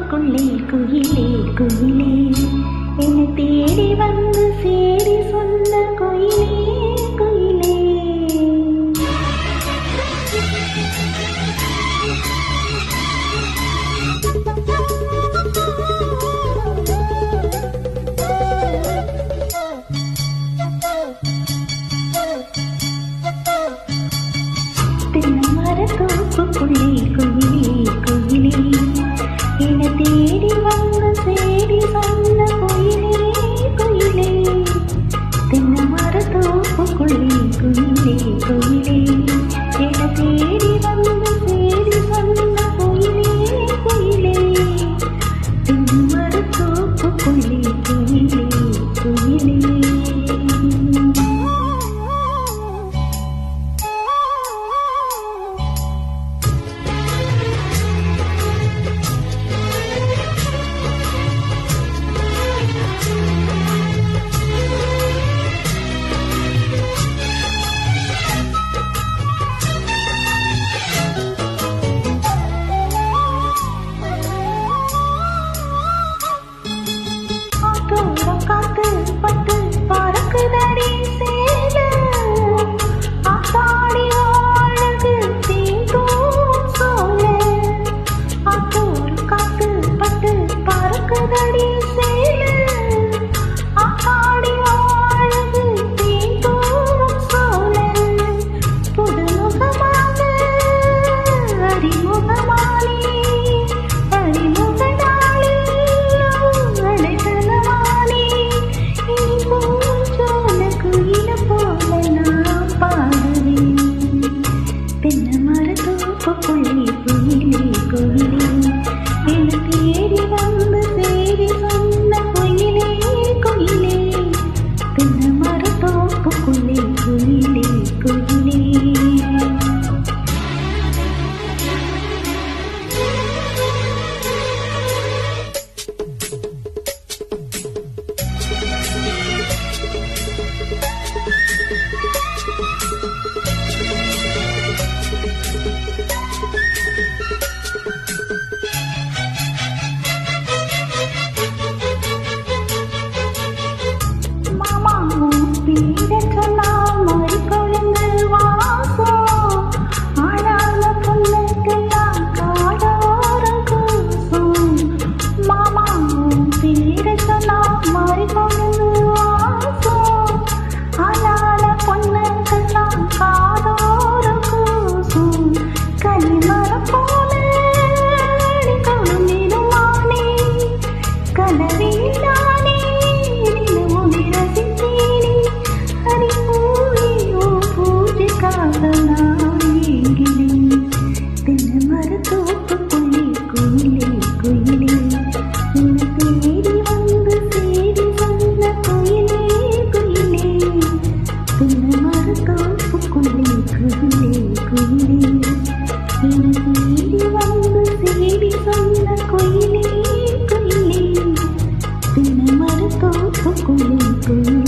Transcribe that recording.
தோப்புக்குள்ளே குயிலே குயிலே என்னை தேடி வந்து சேரி சொன்ன குயிலே குயிலே. தென்னமர தோப்புக்குள்ளே குயிலே குயிலே என்னை தேடி வந்து சேரி சொன்ன குயிலே குயிலே. தென்னமர தோப்புக்குள்ளே குயிலே குயிலே என்னை தேடி வந்து சேரி சொன்ன குயிலே குயிலே. தென்னமர தோப்புக்குள்ளே குயிலே குயிலே. காத்து பட்டு பறக்குதடி சேல ஆத்தாடி அழகு தீங்கும் சோல. ஆத்தோடு காத்து பட்டு பறக்குதடி சேல ஆத்தாடி அழகு தீங்கும் சோல. புதுமுகமாக அறிமுகமானே அறிமுகனாலே அழைத்தனமானே. தென்னமர தோப்புக்குள்ளே குயிலே குயிலே என்னை தேடி வந்து சேரி சொன்ன குயிலே குயிலே. தென்னமர தோப்புக்குள்ளே குயிலே குயிலே. தென்னமர தோப்புக்குள்ளே குயிலே குயிலே என்னை தேடி வந்து சேரி சொன்ன குயிலே குயிலே. தென்னமர தோப்புக்குள்ளே குயிலே குயிலே என்னை தேடி வந்து சேரி சொன்ன குயிலே குயிலே. தென்னமர தோப்புக்குள்ளே குயிலே.